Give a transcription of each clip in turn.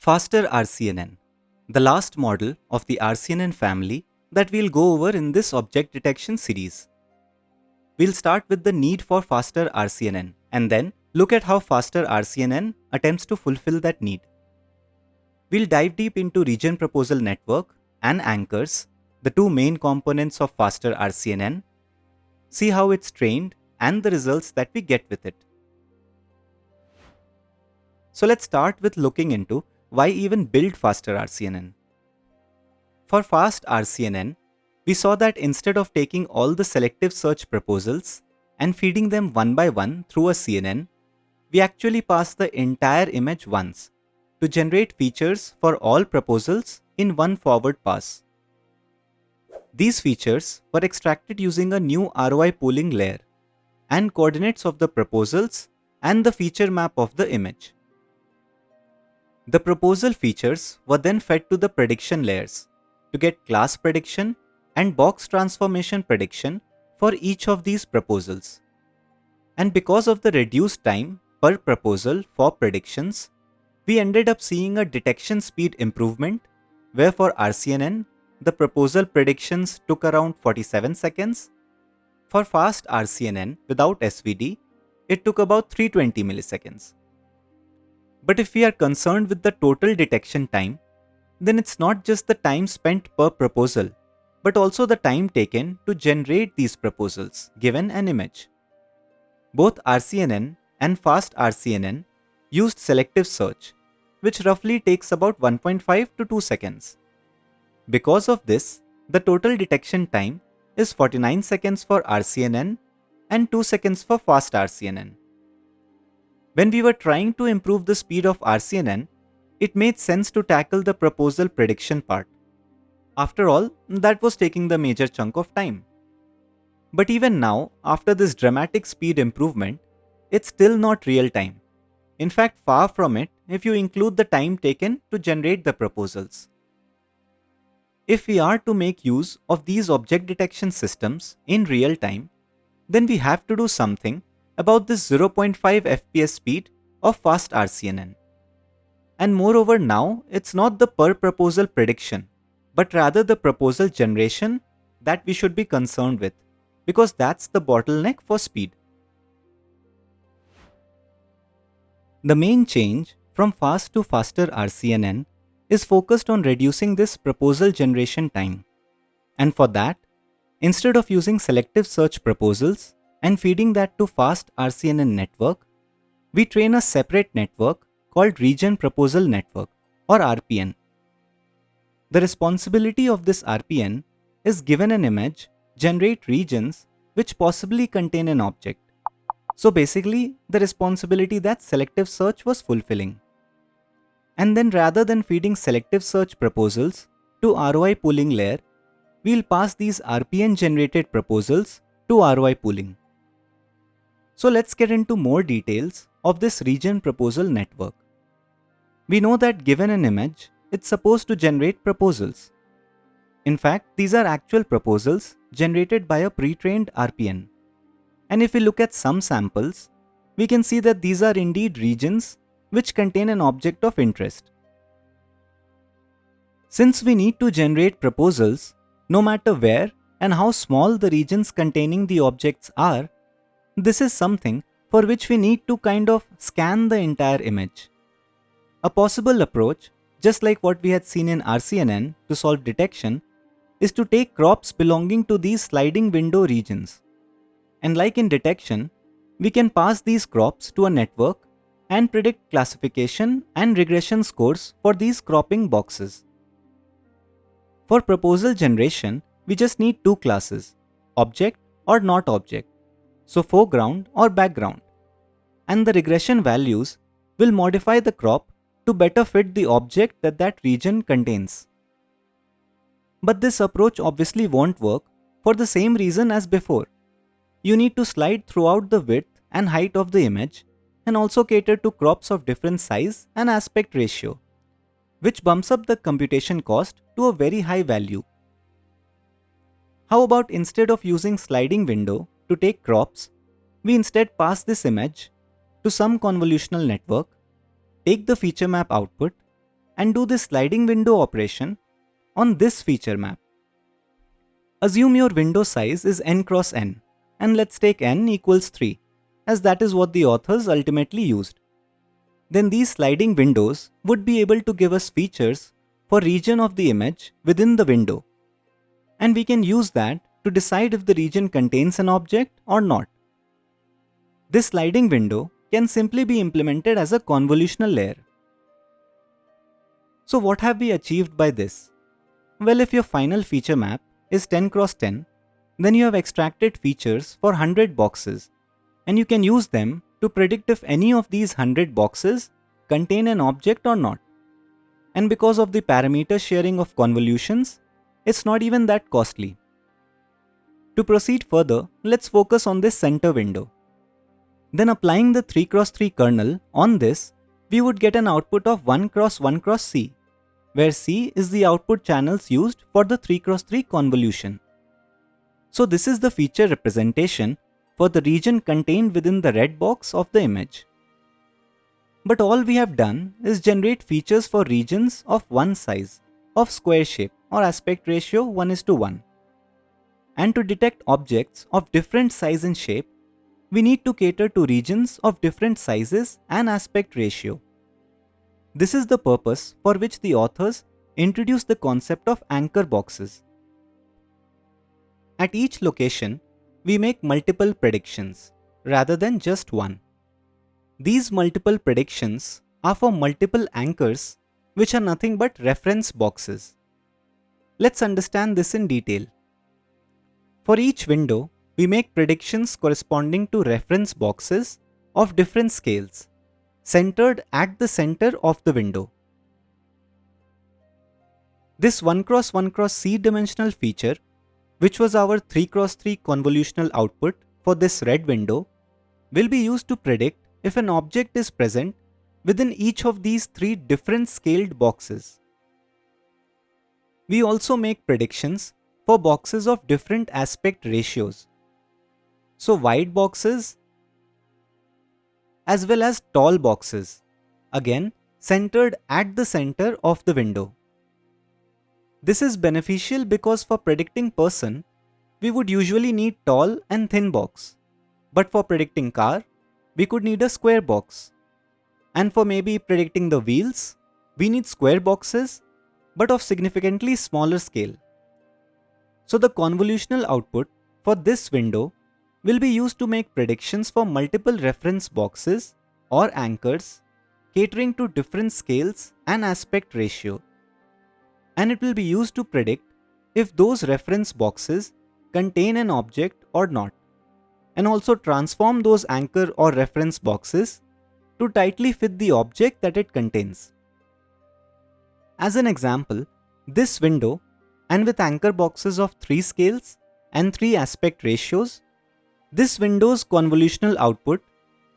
Faster RCNN, the last model of the RCNN family that we'll go over in this object detection series. We'll start with the need for faster RCNN and then look at how faster RCNN attempts to fulfill that need. We'll dive deep into region proposal network and anchors, the two main components of faster RCNN, see how it's trained and the results that we get with it. So let's start with looking into why even build faster RCNN. For fast RCNN, we saw that instead of taking all the selective search proposals and feeding them one by one through a CNN, we actually pass the entire image once to generate features for all proposals in one forward pass. These features were extracted using a new ROI pooling layer and coordinates of the proposals and the feature map of the image. The proposal features were then fed to the prediction layers to get class prediction and box transformation prediction for each of these proposals. And because of the reduced time per proposal for predictions, we ended up seeing a detection speed improvement where for RCNN, the proposal predictions took around 47 seconds. For fast RCNN without SVD, it took about 320 milliseconds. But if we are concerned with the total detection time, then it's not just the time spent per proposal, but also the time taken to generate these proposals given an image. Both RCNN and fast RCNN used selective search, which roughly takes about 1.5 to 2 seconds. Because of this, the total detection time is 49 seconds for RCNN and 2 seconds for fast RCNN. When we were trying to improve the speed of RCNN, it made sense to tackle the proposal prediction part. After all, that was taking the major chunk of time. But even now, after this dramatic speed improvement, it's still not real time. In fact, far from it if you include the time taken to generate the proposals. If we are to make use of these object detection systems in real time, then we have to do something about this 0.5 FPS speed of fast RCNN. And moreover, now it's not the per proposal prediction, but rather the proposal generation that we should be concerned with, because that's the bottleneck for speed. The main change from fast to faster RCNN is focused on reducing this proposal generation time. And for that, instead of using selective search proposals and feeding that to fast RCNN network, we train a separate network called Region Proposal Network or RPN. The responsibility of this RPN is given an image, generate regions which possibly contain an object. So basically, the responsibility that selective search was fulfilling. And then rather than feeding selective search proposals to ROI pooling layer, we'll pass these RPN generated proposals to ROI pooling. So let's get into more details of this region proposal network. We know that given an image, it's supposed to generate proposals. In fact, these are actual proposals generated by a pre-trained RPN. And if we look at some samples, we can see that these are indeed regions which contain an object of interest. Since we need to generate proposals, no matter where and how small the regions containing the objects are, this is something for which we need to kind of scan the entire image. A possible approach, just like what we had seen in RCNN to solve detection, is to take crops belonging to these sliding window regions. And like in detection, we can pass these crops to a network and predict classification and regression scores for these cropping boxes. For proposal generation, we just need two classes, object or not object, so foreground or background. And the regression values will modify the crop to better fit the object that that region contains. But this approach obviously won't work for the same reason as before. You need to slide throughout the width and height of the image and also cater to crops of different size and aspect ratio, which bumps up the computation cost to a very high value. How about instead of using sliding window to take crops, we instead pass this image to some convolutional network, take the feature map output and do this sliding window operation on this feature map. Assume your window size is n cross n, and let's take n equals 3, as that is what the authors ultimately used. Then these sliding windows would be able to give us features for region of the image within the window. And we can use that to decide if the region contains an object or not. This sliding window can simply be implemented as a convolutional layer. So what have we achieved by this? Well, if your final feature map is 10 cross 10, then you have extracted features for 100 boxes, and you can use them to predict if any of these 100 boxes contain an object or not. And because of the parameter sharing of convolutions, it's not even that costly. To proceed further, let's focus on this center window. Then applying the 3 cross 3 kernel on this, we would get an output of 1 cross 1 cross C, where C is the output channels used for the 3 cross 3 convolution. So this is the feature representation for the region contained within the red box of the image. But all we have done is generate features for regions of one size, of square shape or aspect ratio 1:1. And to detect objects of different size and shape, we need to cater to regions of different sizes and aspect ratio. This is the purpose for which the authors introduced the concept of anchor boxes. At each location, we make multiple predictions rather than just one. These multiple predictions are for multiple anchors, which are nothing but reference boxes. Let's understand this in detail. For each window, we make predictions corresponding to reference boxes of different scales, centered at the center of the window. This 1 cross 1 cross C dimensional feature, which was our 3 cross 3 convolutional output for this red window, will be used to predict if an object is present within each of these 3 different scaled boxes. We also make predictions for boxes of different aspect ratios. So wide boxes as well as tall boxes, again centered at the center of the window. This is beneficial because for predicting person, we would usually need tall and thin box. But for predicting car, we could need a square box. And for maybe predicting the wheels, we need square boxes, but of significantly smaller scale. So the convolutional output for this window will be used to make predictions for multiple reference boxes or anchors, catering to different scales and aspect ratio. And it will be used to predict if those reference boxes contain an object or not, and also transform those anchor or reference boxes to tightly fit the object that it contains. As an example, this window, and with anchor boxes of 3 scales and 3 aspect ratios, this window's convolutional output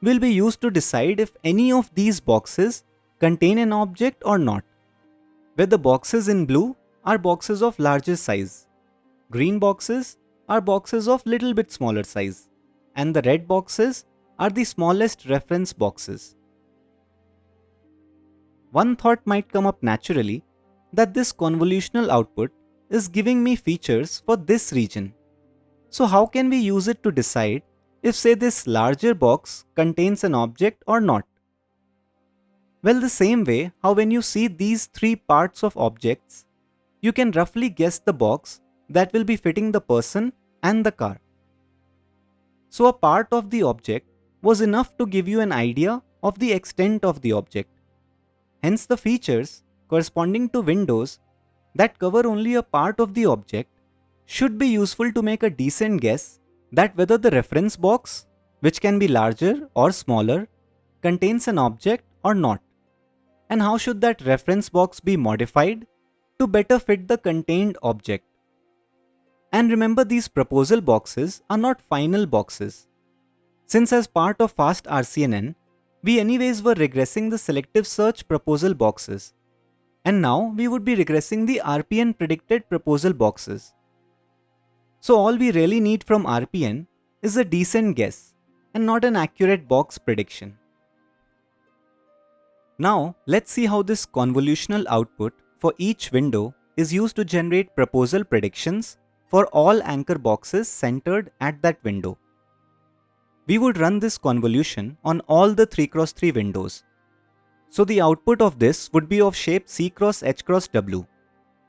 will be used to decide if any of these boxes contain an object or not, where the boxes in blue are boxes of larger size, green boxes are boxes of little bit smaller size, and the red boxes are the smallest reference boxes. One thought might come up naturally that this convolutional output is giving me features for this region. So how can we use it to decide if, say, this larger box contains an object or not? Well, the same way how when you see these 3 parts of objects, you can roughly guess the box that will be fitting the person and the car. So a part of the object was enough to give you an idea of the extent of the object. Hence the features corresponding to windows that cover only a part of the object should be useful to make a decent guess that whether the reference box, which can be larger or smaller, contains an object or not. And how should that reference box be modified to better fit the contained object. And remember, these proposal boxes are not final boxes. Since as part of Fast RCNN, we anyways were regressing the selective search proposal boxes. And now we would be regressing the RPN predicted proposal boxes. So all we really need from RPN is a decent guess and not an accurate box prediction. Now, let's see how this convolutional output for each window is used to generate proposal predictions for all anchor boxes centered at that window. We would run this convolution on all the 3x3 windows. So the output of this would be of shape C cross H cross W,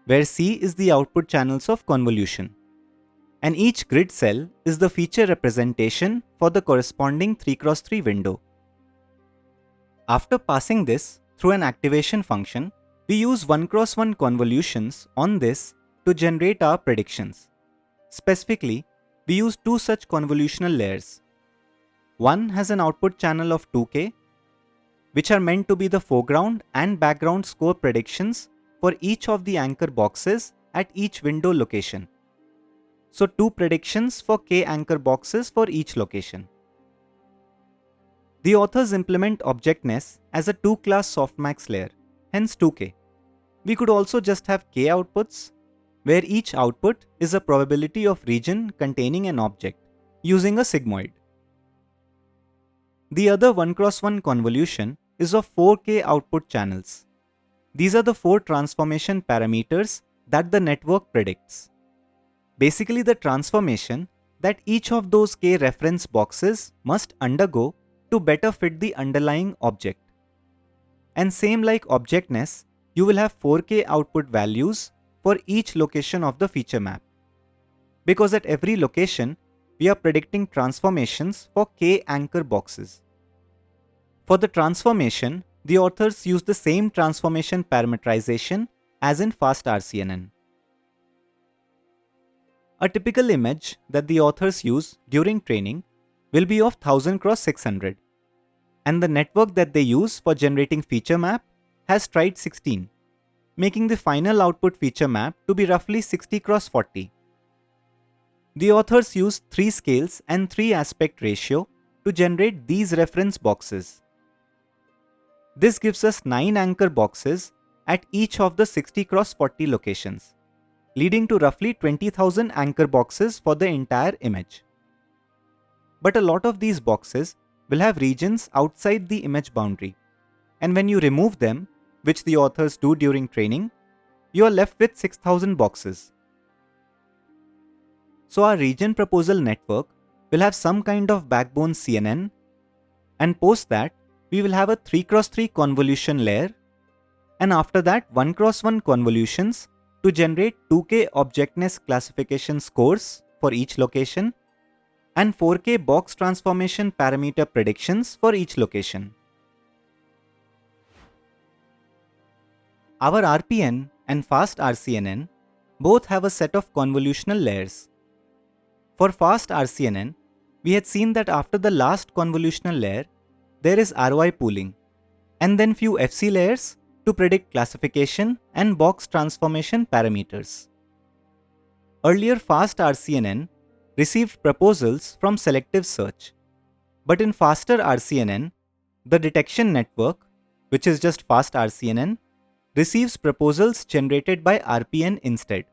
where C is the output channels of convolution, and each grid cell is the feature representation for the corresponding 3x3 window. After passing this through an activation function, we use 1x1 convolutions on this to generate our predictions. Specifically, we use two such convolutional layers. One has an output channel of 2K, which are meant to be the foreground and background score predictions for each of the anchor boxes at each window location. So 2 predictions for K anchor boxes for each location. The authors implement objectness as a 2-class softmax layer, hence 2K. We could also just have K outputs, where each output is a probability of region containing an object, using a sigmoid. The other 1x1 convolution is of 4K output channels. These are the 4 transformation parameters that the network predicts. Basically, the transformation that each of those K reference boxes must undergo to better fit the underlying object. And same like objectness, you will have 4K output values for each location of the feature map. Because at every location, we are predicting transformations for K anchor boxes. For the transformation, the authors use the same transformation parameterization as in Fast RCNN. A typical image that the authors use during training will be of 1000 x 600, and the network that they use for generating feature map has stride 16, making the final output feature map to be roughly 60 x 40. The authors use 3 scales and 3 aspect ratio to generate these reference boxes. This gives us 9 anchor boxes at each of the 60 x 40 locations, leading to roughly 20,000 anchor boxes for the entire image. But a lot of these boxes will have regions outside the image boundary, and when you remove them, which the authors do during training, you are left with 6,000 boxes. So our region proposal network will have some kind of backbone CNN, and post that we will have a 3x3 convolution layer, and after that 1x1 convolutions to generate 2K objectness classification scores for each location and 4K box transformation parameter predictions for each location. Our RPN and Fast RCNN both have a set of convolutional layers. For Fast RCNN, we had seen that after the last convolutional layer, there is ROI pooling, and then few FC layers to predict classification and box transformation parameters. Earlier Fast RCNN received proposals from selective search, but in Faster RCNN, the detection network, which is just Fast RCNN, receives proposals generated by RPN instead.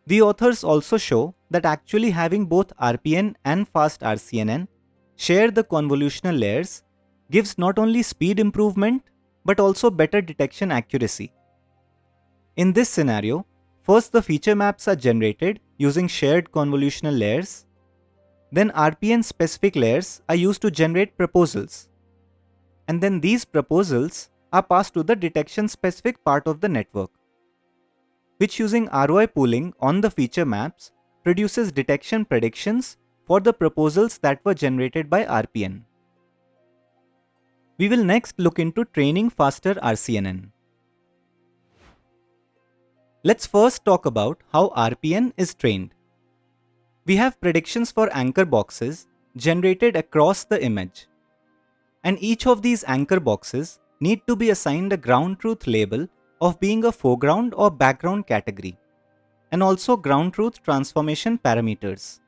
The authors also show that actually having both RPN and Fast RCNN share the convolutional layers gives not only speed improvement but also better detection accuracy. In this scenario, first the feature maps are generated using shared convolutional layers, then RPN specific layers are used to generate proposals, and then these proposals are passed to the detection specific part of the network, which using ROI pooling on the feature maps produces detection predictions for the proposals that were generated by RPN. We will next look into training Faster RCNN. Let's first talk about how RPN is trained. We have predictions for anchor boxes generated across the image, and each of these anchor boxes need to be assigned a ground truth label of being a foreground or background category, and also ground truth transformation parameters.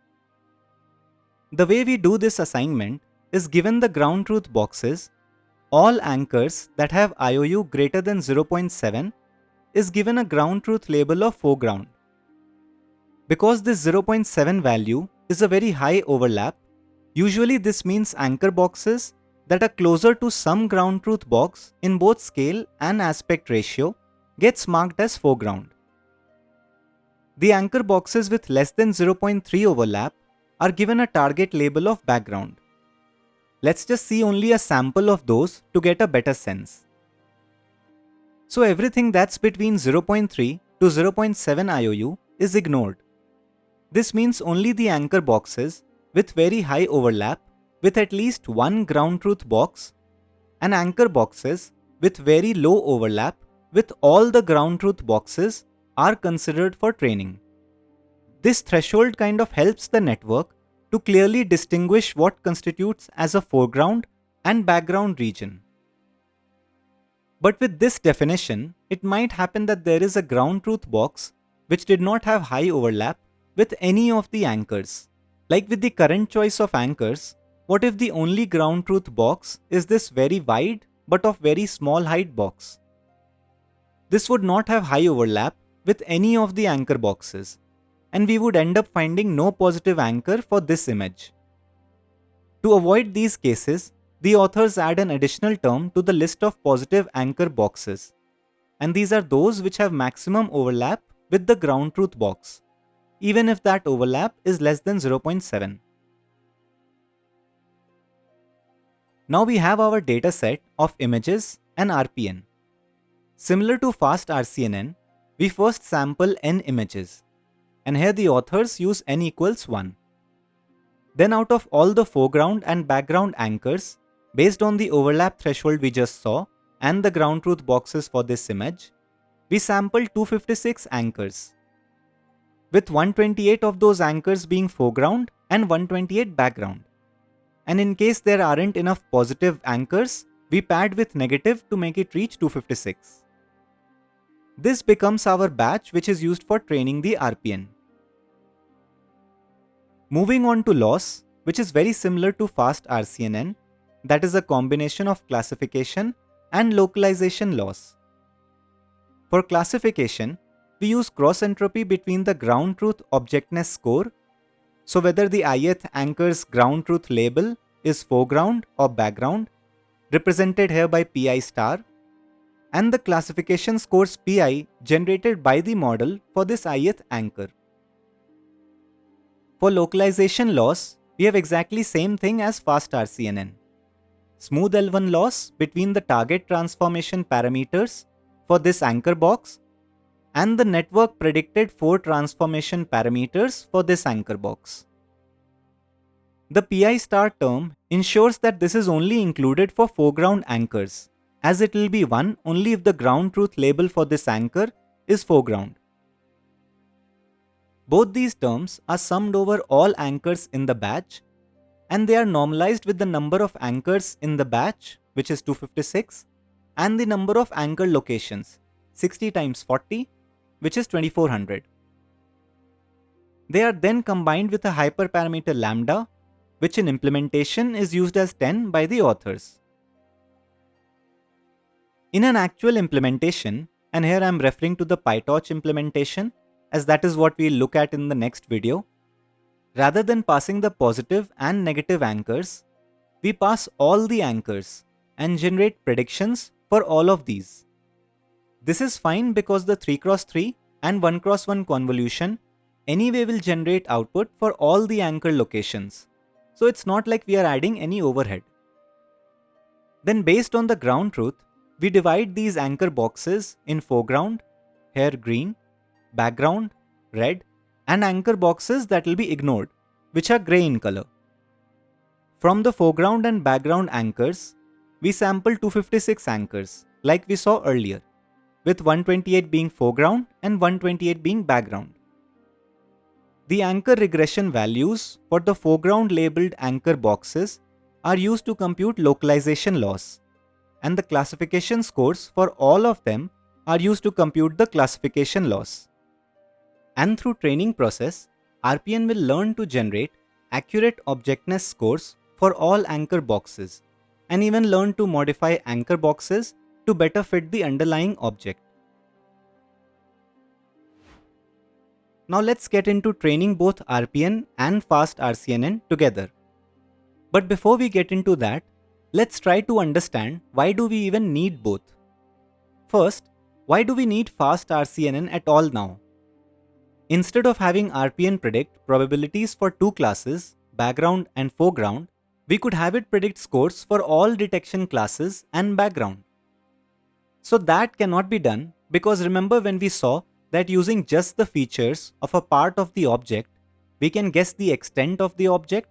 The way we do this assignment is given the ground truth boxes, all anchors that have IOU greater than 0.7 is given a ground truth label of foreground. Because this 0.7 value is a very high overlap, usually this means anchor boxes that are closer to some ground truth box in both scale and aspect ratio gets marked as foreground. The anchor boxes with less than 0.3 overlap are given a target label of background. Let's just see only a sample of those to get a better sense. So everything that's between 0.3 to 0.7 IOU is ignored. This means only the anchor boxes with very high overlap with at least one ground truth box and anchor boxes with very low overlap with all the ground truth boxes are considered for training. This threshold kind of helps the network to clearly distinguish what constitutes as a foreground and background region. But with this definition, it might happen that there is a ground truth box which did not have high overlap with any of the anchors. Like with the current choice of anchors, what if the only ground truth box is this very wide but of very small height box? This would not have high overlap with any of the anchor boxes, and we would end up finding no positive anchor for this image. To avoid these cases, the authors add an additional term to the list of positive anchor boxes, and these are those which have maximum overlap with the ground truth box, even if that overlap is less than 0.7. Now we have our dataset of images and RPN. Similar to Fast RCNN, we first sample n images, and here the authors use n equals 1. Then out of all the foreground and background anchors, based on the overlap threshold we just saw and the ground truth boxes for this image, we sampled 256 anchors, with 128 of those anchors being foreground and 128 background. And in case there aren't enough positive anchors, we pad with negative to make it reach 256. This becomes our batch which is used for training the RPN. Moving on to loss, which is very similar to Fast RCNN, that is a combination of classification and localization loss. For classification, we use cross entropy between the ground truth objectness score, so whether the ith anchor's ground truth label is foreground or background, represented here by pi star, and the classification scores pi generated by the model for this ith anchor. For localization loss, we have exactly same thing as Fast RCNN. Smooth L1 loss between the target transformation parameters for this anchor box and the network predicted 4 transformation parameters for this anchor box. The pi star term ensures that this is only included for foreground anchors, as it will be 1 only if the ground truth label for this anchor is foreground. Both these terms are summed over all anchors in the batch, and they are normalized with the number of anchors in the batch, which is 256, and the number of anchor locations, 60 times 40, which is 2400. They are then combined with a hyperparameter lambda, which in implementation is used as 10 by the authors. In an actual implementation, and here I am referring to the PyTorch implementation, as that is what we'll look at in the next video, rather than passing the positive and negative anchors, we pass all the anchors and generate predictions for all of these. This is fine because the 3x3 and 1x1 convolution anyway will generate output for all the anchor locations, so it's not like we are adding any overhead. Then based on the ground truth, we divide these anchor boxes in foreground, here green, background, red, and anchor boxes that will be ignored, which are grey in color. From the foreground and background anchors, we sample 256 anchors, like we saw earlier, with 128 being foreground and 128 being background. The anchor regression values for the foreground labeled anchor boxes are used to compute localization loss, and the classification scores for all of them are used to compute the classification loss. And through training process, RPN will learn to generate accurate objectness scores for all anchor boxes, and even learn to modify anchor boxes to better fit the underlying object. Now let's get into training both RPN and Fast RCNN together. But before we get into that, Let's try to understand why do we even need both. First, why do we need Fast RCNN at all now? Instead of having RPN predict probabilities for two classes, background and foreground, we could have it predict scores for all detection classes and background. So that cannot be done because remember when we saw that using just the features of a part of the object, we can guess the extent of the object?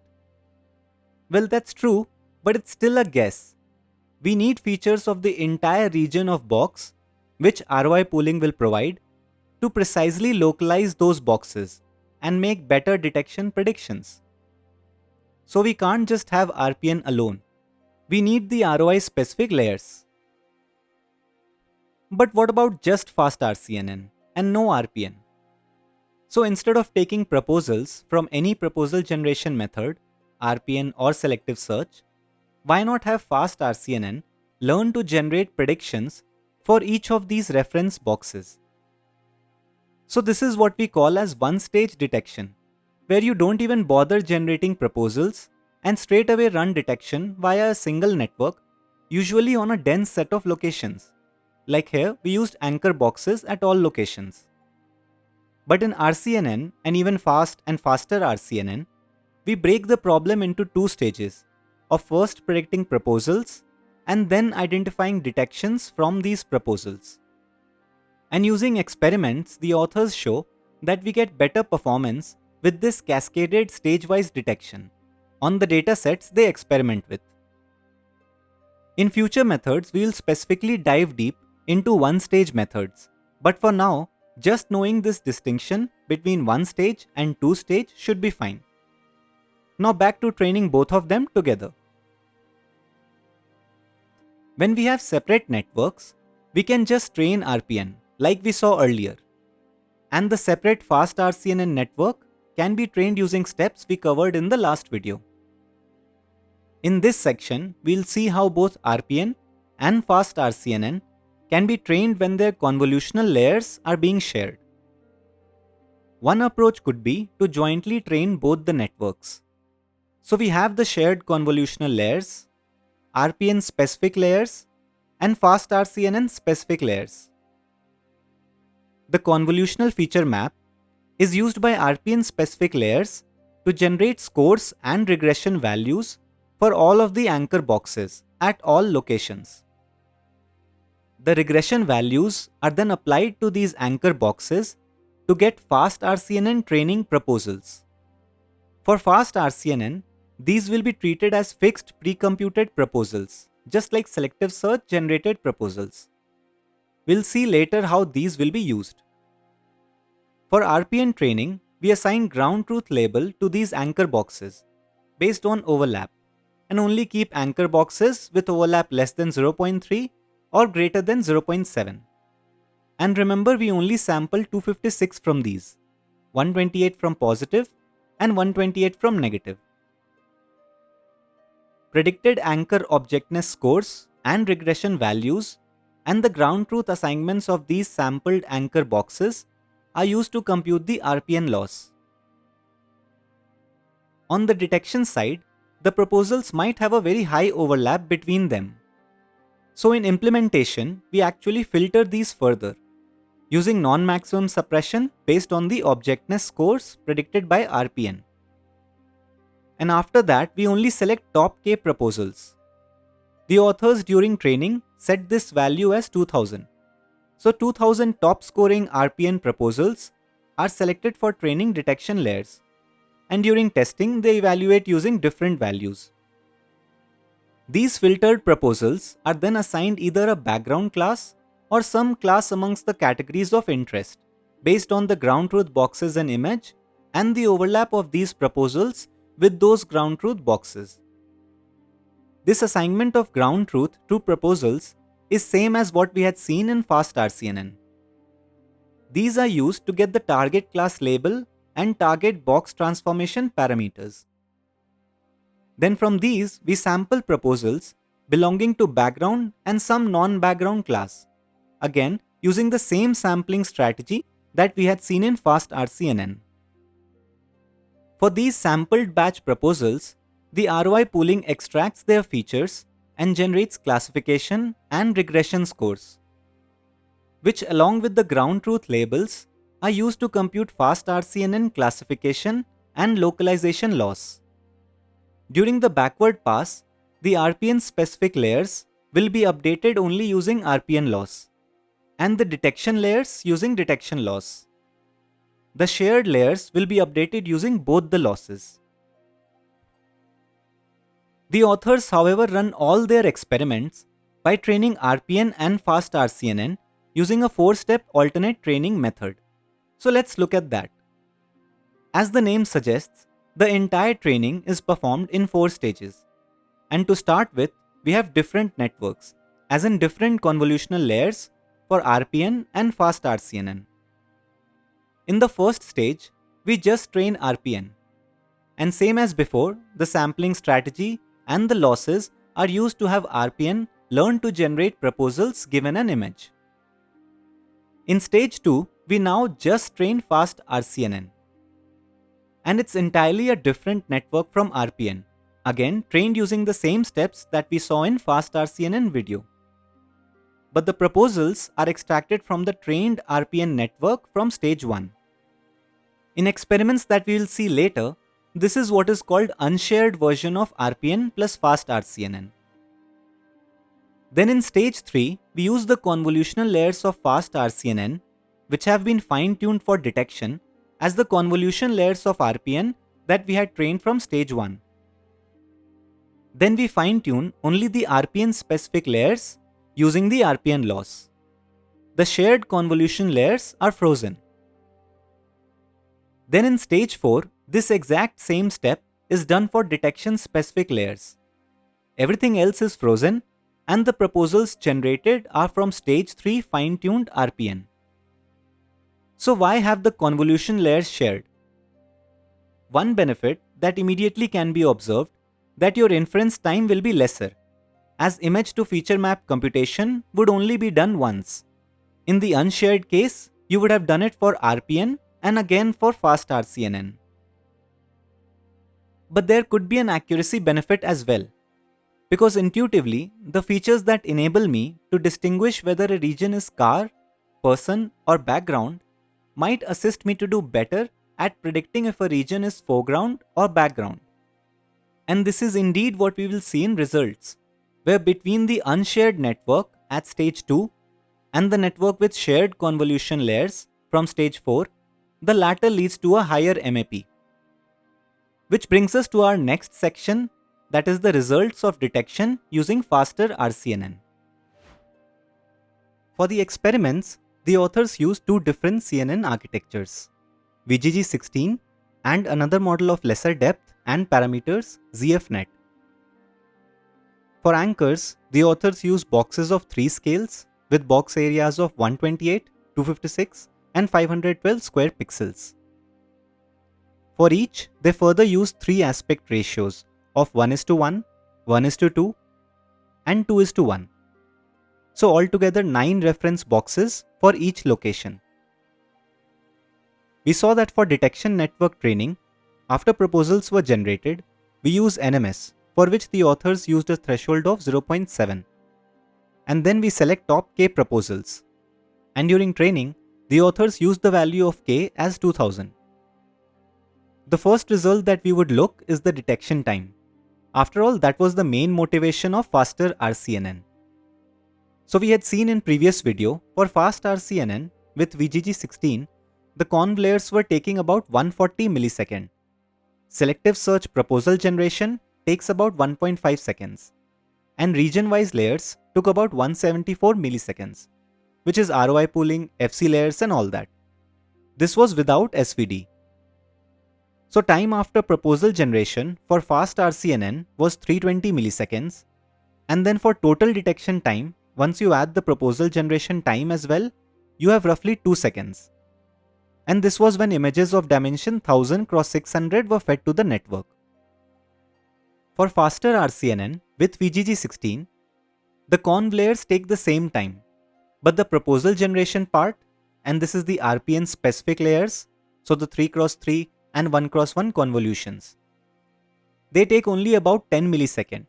Well, that's true, but it's still a guess. We need features of the entire region of box, which ROI pooling will provide, to precisely localize those boxes and make better detection predictions. So we can't just have RPN alone. We need the ROI specific layers. But what about just Fast RCNN and no RPN? So instead of taking proposals from any proposal generation method, RPN or selective search, why not have Fast RCNN learn to generate predictions for each of these reference boxes? So this is what we call as one-stage detection, where you don't even bother generating proposals and straight away run detection via a single network, usually on a dense set of locations. Like here, we used anchor boxes at all locations. But in RCNN and even Fast and Faster RCNN, we break the problem into two stages of first predicting proposals and then identifying detections from these proposals. And using experiments, the authors show that we get better performance with this cascaded stage-wise detection on the datasets they experiment with. In future methods, we will specifically dive deep into one-stage methods, but for now, just knowing this distinction between one-stage and two-stage should be fine. Now back to training both of them together. When we have separate networks, we can just train RPN like we saw earlier. And the separate Fast RCNN network can be trained using steps we covered in the last video. In this section, we'll see how both RPN and Fast RCNN can be trained when their convolutional layers are being shared. One approach could be to jointly train both the networks. So we have the shared convolutional layers, RPN specific layers, and Fast RCNN specific layers. The convolutional feature map is used by RPN specific layers to generate scores and regression values for all of the anchor boxes at all locations. The regression values are then applied to these anchor boxes to get Fast RCNN training proposals. For Fast RCNN, these will be treated as fixed pre-computed proposals, just like selective search generated proposals. We'll see later how these will be used. For RPN training, we assign ground truth label to these anchor boxes based on overlap and only keep anchor boxes with overlap less than 0.3 or greater than 0.7. And remember, we only sample 256 from these, 128 from positive and 128 from negative. Predicted anchor objectness scores and regression values and the ground truth assignments of these sampled anchor boxes are used to compute the RPN loss. On the detection side, the proposals might have a very high overlap between them. So in implementation, we actually filter these further, using non-maximum suppression based on the objectness scores predicted by RPN. And after that, we only select top K proposals. The authors during training set this value as 2000. So 2000 top scoring RPN proposals are selected for training detection layers. And during testing, they evaluate using different values. These filtered proposals are then assigned either a background class or some class amongst the categories of interest based on the ground truth boxes and image and the overlap of these proposals with those ground truth boxes. This assignment of ground truth to proposals is same as what we had seen in Fast RCNN. These are used to get the target class label and target box transformation parameters. Then from these, we sample proposals belonging to background and some non-background class, again using the same sampling strategy that we had seen in Fast RCNN. For these sampled batch proposals, the ROI pooling extracts their features and generates classification and regression scores, which along with the ground truth labels are used to compute fast RCNN classification and localization loss. During the backward pass, the RPN specific layers will be updated only using RPN loss, and the detection layers using detection loss. The shared layers will be updated using both the losses. The authors, however, run all their experiments by training RPN and Fast RCNN using a 4-step alternate training method. So let's look at that. As the name suggests, the entire training is performed in 4 stages. And to start with, we have different networks, as in different convolutional layers for RPN and Fast RCNN. In the first stage, we just train RPN. And same as before, the sampling strategy and the losses are used to have RPN learn to generate proposals given an image. In stage 2, we now just train Fast RCNN. And it's entirely a different network from RPN, again trained using the same steps that we saw in Fast RCNN video. But the proposals are extracted from the trained RPN network from stage 1. In experiments that we will see later, this is what is called unshared version of RPN plus Fast RCNN. Then in stage 3, we use the convolutional layers of Fast RCNN, which have been fine-tuned for detection, as the convolution layers of RPN that we had trained from stage 1. Then we fine-tune only the RPN specific layers using the RPN loss. The shared convolution layers are frozen. Then in stage 4, this exact same step is done for detection specific layers. Everything else is frozen and the proposals generated are from stage 3 fine-tuned RPN. So why have the convolution layers shared? One benefit that immediately can be observed that your inference time will be lesser, as image to feature map computation would only be done once. In the unshared case, you would have done it for RPN and again for Fast RCNN. But there could be an accuracy benefit as well, because intuitively, the features that enable me to distinguish whether a region is car, person or background might assist me to do better at predicting if a region is foreground or background. And this is indeed what we will see in results, where between the unshared network at stage 2 and the network with shared convolution layers from stage 4, the latter leads to a higher MAP. Which brings us to our next section, that is the results of detection using faster RCNN. For the experiments, the authors used 2 different CNN architectures, VGG16 and another model of lesser depth and parameters, ZFNet. For anchors, the authors used boxes of 3 scales with box areas of 128, 256 and 512 square pixels. For each, they further used 3 aspect ratios of 1:1, 1:2 and 2:1. So altogether 9 reference boxes for each location. We saw that for detection network training, after proposals were generated, we use NMS, for which the authors used a threshold of 0.7. And then we select top K proposals. And during training, the authors used the value of K as 2000. The first result that we would look is the detection time. After all, that was the main motivation of faster RCNN. So we had seen in previous video, for fast RCNN with VGG16, the conv layers were taking about 140 millisecond. Selective search proposal generation takes about 1.5 seconds. And region-wise layers took about 174 milliseconds, which is ROI pooling, FC layers and all that. This was without SVD. So time after proposal generation for fast RCNN was 320 milliseconds, and then for total detection time, once you add the proposal generation time as well, you have roughly 2 seconds. And this was when images of dimension 1000 x 600 were fed to the network. For faster RCNN with VGG16, the conv layers take the same time, but the proposal generation part, and this is the RPN specific layers, so the 3x3 and 1x1 convolutions, they take only about 10 milliseconds.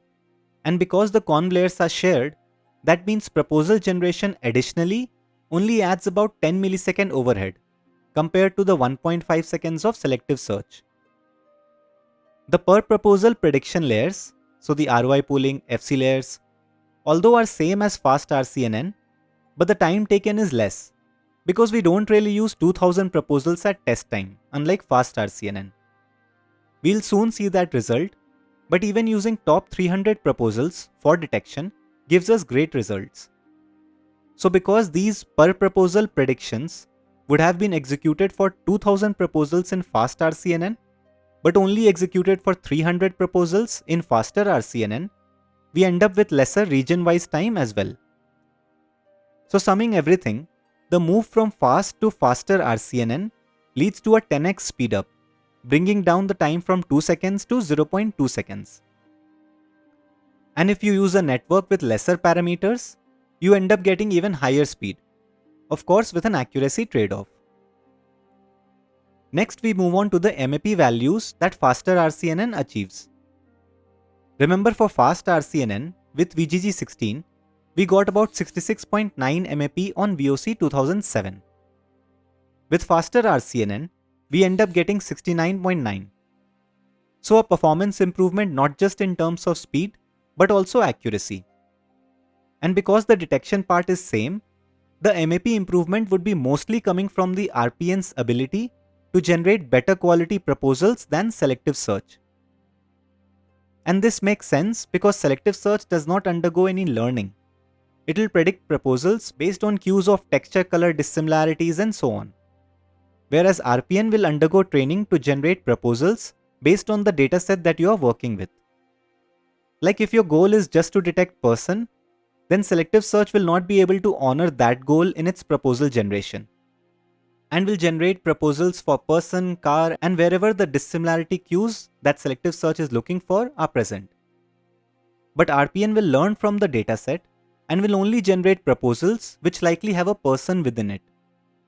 And because the conv layers are shared, that means proposal generation additionally only adds about 10 millisecond overhead compared to the 1.5 seconds of selective search. The per proposal prediction layers, so the ROI pooling, FC layers, although are same as Fast RCNN, but the time taken is less because we don't really use 2000 proposals at test time, unlike Fast RCNN. We'll soon see that result, but even using top 300 proposals for detection gives us great results. So because these per proposal predictions would have been executed for 2000 proposals in Fast RCNN, but only executed for 300 proposals in Faster RCNN, we end up with lesser region-wise time as well. So summing everything, the move from fast to faster RCNN leads to a 10x speed up, bringing down the time from 2 seconds to 0.2 seconds. And if you use a network with lesser parameters, you end up getting even higher speed, of course with an accuracy trade-off. Next, we move on to the MAP values that Faster RCNN achieves. Remember, for Fast RCNN with VGG16, we got about 66.9 MAP on VOC 2007. With Faster RCNN, we end up getting 69.9. So a performance improvement not just in terms of speed, but also accuracy. And because the detection part is same, the MAP improvement would be mostly coming from the RPN's ability to generate better quality proposals than selective search. And this makes sense because selective search does not undergo any learning. It will predict proposals based on cues of texture, color dissimilarities and so on. Whereas RPN will undergo training to generate proposals based on the dataset that you are working with. Like if your goal is just to detect person, then selective search will not be able to honor that goal in its proposal generation, and will generate proposals for person, car, and wherever the dissimilarity cues that selective search is looking for are present. But RPN will learn from the dataset and will only generate proposals which likely have a person within it,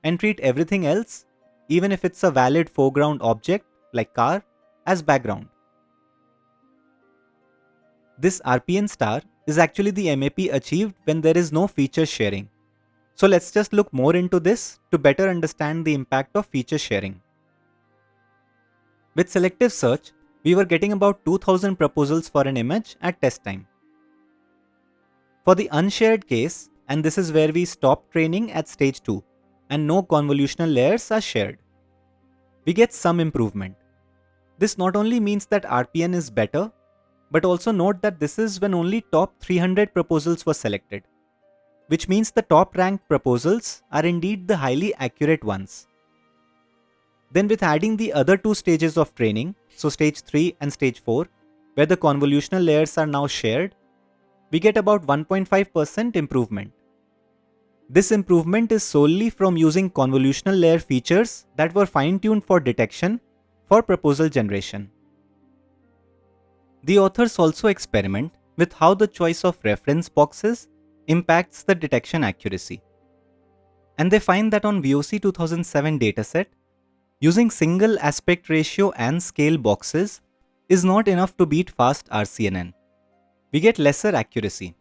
and treat everything else, even if it's a valid foreground object like car, as background. This RPN star is actually the MAP achieved when there is no feature sharing. So let's just look more into this to better understand the impact of feature sharing. With selective search, we were getting about 2000 proposals for an image at test time. For the unshared case, and this is where we stop training at stage 2 and no convolutional layers are shared, we get some improvement. This not only means that RPN is better, but also note that this is when only top 300 proposals were selected, which means the top ranked proposals are indeed the highly accurate ones. Then with adding the other two stages of training, so stage 3 and stage 4, where the convolutional layers are now shared, we get about 1.5% improvement. This improvement is solely from using convolutional layer features that were fine-tuned for detection for proposal generation. The authors also experiment with how the choice of reference boxes impacts the detection accuracy. And they find that on VOC 2007 dataset, using single aspect ratio and scale boxes is not enough to beat Fast RCNN. We get lesser accuracy.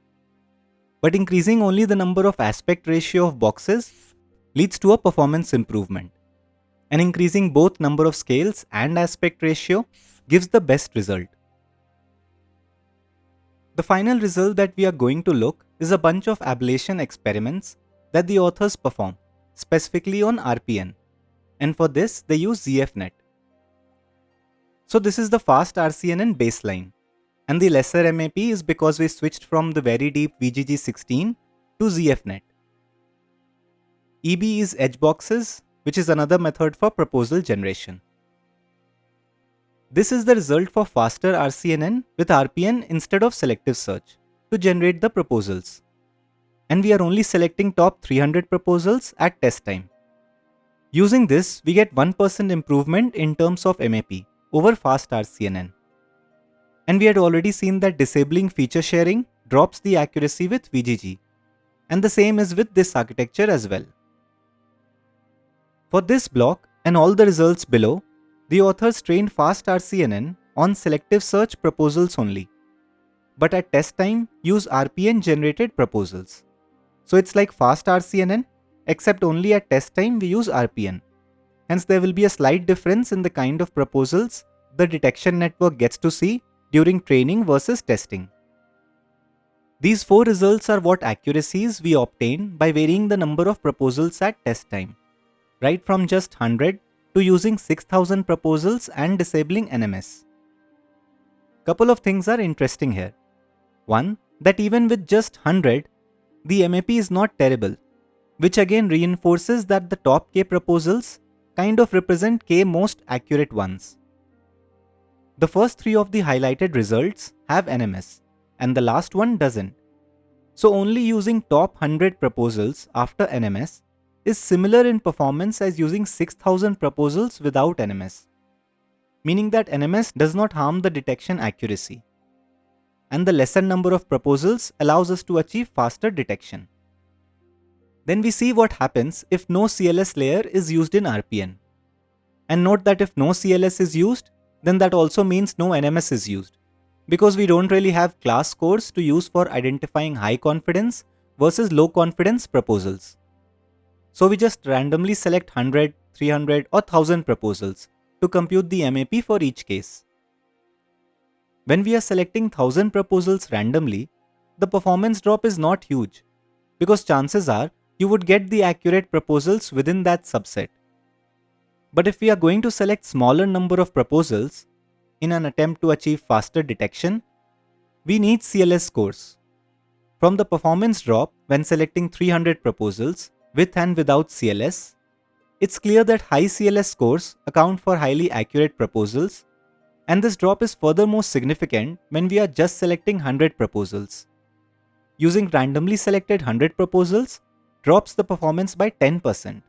But increasing only the number of aspect ratio of boxes leads to a performance improvement. And increasing both number of scales and aspect ratio gives the best result. The final result that we are going to look is a bunch of ablation experiments that the authors perform, specifically on RPN. And for this, they use ZFnet. So this is the Fast RCNN baseline. And the lesser MAP is because we switched from the very deep VGG16 to ZFnet. EB is edge boxes, which is another method for proposal generation. This is the result for Faster RCNN with RPN instead of selective search to generate the proposals. And we are only selecting top 300 proposals at test time. Using this, we get 1% improvement in terms of MAP over Fast RCNN. And we had already seen that disabling feature sharing drops the accuracy with VGG. And the same is with this architecture as well. For this block and all the results below, the authors trained Fast RCNN on selective search proposals only. but at test time use RPN generated proposals. So it's like Fast RCNN, except only at test time we use RPN. Hence there will be a slight difference in the kind of proposals the detection network gets to see during training versus testing. These 4 results are what accuracies we obtain by varying the number of proposals at test time, right from just 100 to using 6000 proposals and disabling NMS. Couple of things are interesting here. One, that even with just 100, the MAP is not terrible, which again reinforces that the top K proposals kind of represent K most accurate ones. The first 3 of the highlighted results have NMS, and the last one doesn't. So only using top 100 proposals after NMS is similar in performance as using 6000 proposals without NMS, meaning that NMS does not harm the detection accuracy. And the lesser number of proposals allows us to achieve faster detection. Then we see what happens if no CLS layer is used in RPN. And note that if no CLS is used, then that also means no NMS is used, because we don't really have class scores to use for identifying high confidence versus low confidence proposals. So we just randomly select 100, 300 or 1000 proposals to compute the MAP for each case. When we are selecting 1000 proposals randomly, the performance drop is not huge, because chances are you would get the accurate proposals within that subset. But if we are going to select smaller number of proposals in an attempt to achieve faster detection, we need CLS scores. From the performance drop when selecting 300 proposals with and without CLS, it's clear that high CLS scores account for highly accurate proposals, and this drop is furthermore significant when we are just selecting 100 proposals. Using randomly selected 100 proposals drops the performance by 10%.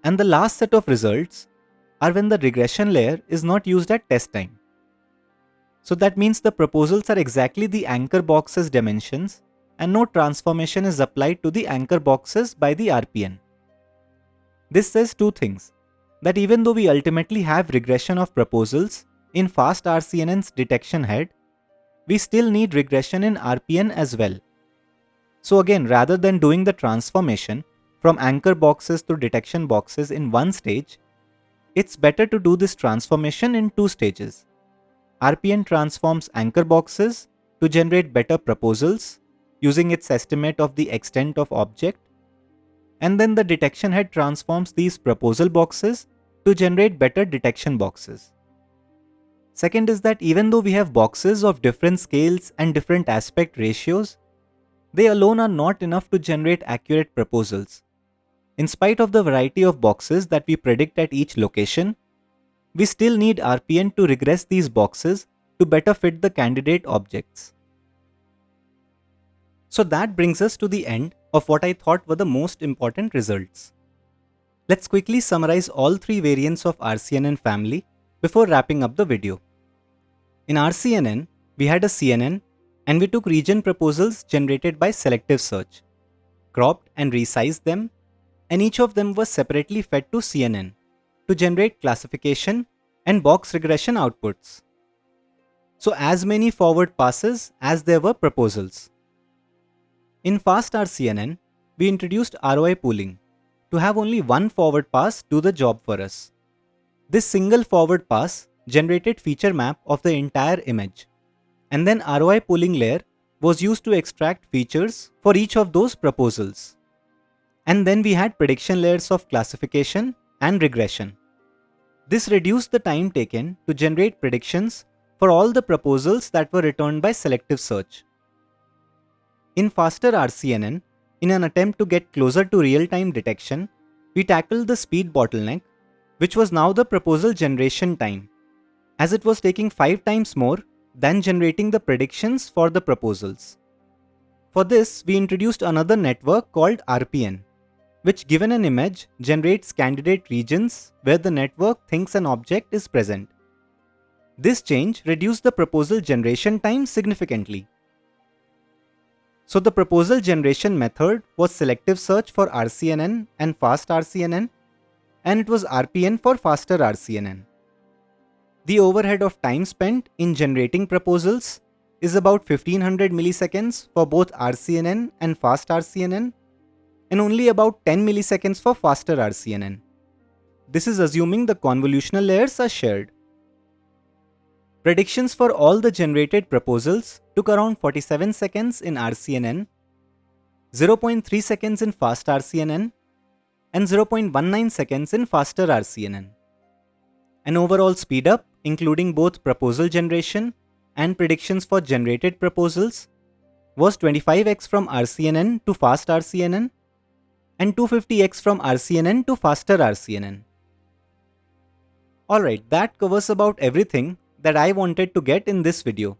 And the last set of results are when the regression layer is not used at test time. So that means the proposals are exactly the anchor box's dimensions and no transformation is applied to the anchor boxes by the RPN. This says 2 things. That even though we ultimately have regression of proposals in Fast RCNN's detection head, we still need regression in RPN as well. So again, rather than doing the transformation from anchor boxes to detection boxes in one stage, it's better to do this transformation in 2 stages. RPN transforms anchor boxes to generate better proposals using its estimate of the extent of object, and then the detection head transforms these proposal boxes to generate better detection boxes. Second is that even though we have boxes of different scales and different aspect ratios, they alone are not enough to generate accurate proposals. In spite of the variety of boxes that we predict at each location, we still need RPN to regress these boxes to better fit the candidate objects. So that brings us to the end of what I thought were the most important results. Let's quickly summarize all 3 variants of RCNN family before wrapping up the video. In RCNN, we had a CNN and we took region proposals generated by selective search, cropped and resized them, and each of them was separately fed to CNN to generate classification and box regression outputs. So as many forward passes as there were proposals. In Fast RCNN, we introduced ROI pooling to have only one forward pass do the job for us. This single forward pass generated feature map of the entire image, and then ROI pooling layer was used to extract features for each of those proposals. And then we had prediction layers of classification and regression. This reduced the time taken to generate predictions for all the proposals that were returned by selective search. In Faster RCNN, in an attempt to get closer to real-time detection, we tackled the speed bottleneck, which was now the proposal generation time, as it was taking 5 times more than generating the predictions for the proposals. For this, we introduced another network called RPN, which given an image generates candidate regions where the network thinks an object is present. This change reduced the proposal generation time significantly. So the proposal generation method was selective search for RCNN and Fast RCNN, and it was RPN for Faster RCNN. The overhead of time spent in generating proposals is about 1500 milliseconds for both RCNN and Fast RCNN and only about 10 milliseconds for Faster RCNN. This is assuming the convolutional layers are shared. Predictions for all the generated proposals took around 47 seconds in RCNN, 0.3 seconds in Fast RCNN, and 0.19 seconds in Faster RCNN. An overall speedup, including both proposal generation and predictions for generated proposals, was 25x from RCNN to Fast RCNN and 250x from RCNN to Faster RCNN. Alright, that covers about everything that I wanted to get in this video.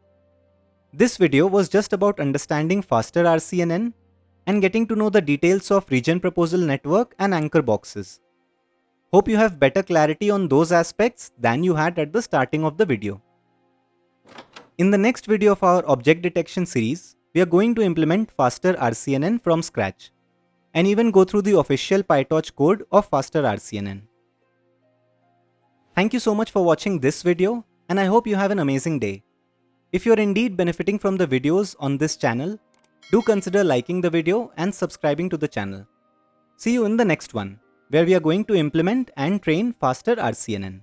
This video was just about understanding Faster RCNN and getting to know the details of region proposal network and anchor boxes. Hope you have better clarity on those aspects than you had at the starting of the video. In the next video of our object detection series, we are going to implement Faster RCNN from scratch and even go through the official PyTorch code of Faster RCNN. Thank you so much for watching this video, and I hope you have an amazing day. If you are indeed benefiting from the videos on this channel, do consider liking the video and subscribing to the channel. See you in the next one, where we are going to implement and train Faster RCNN.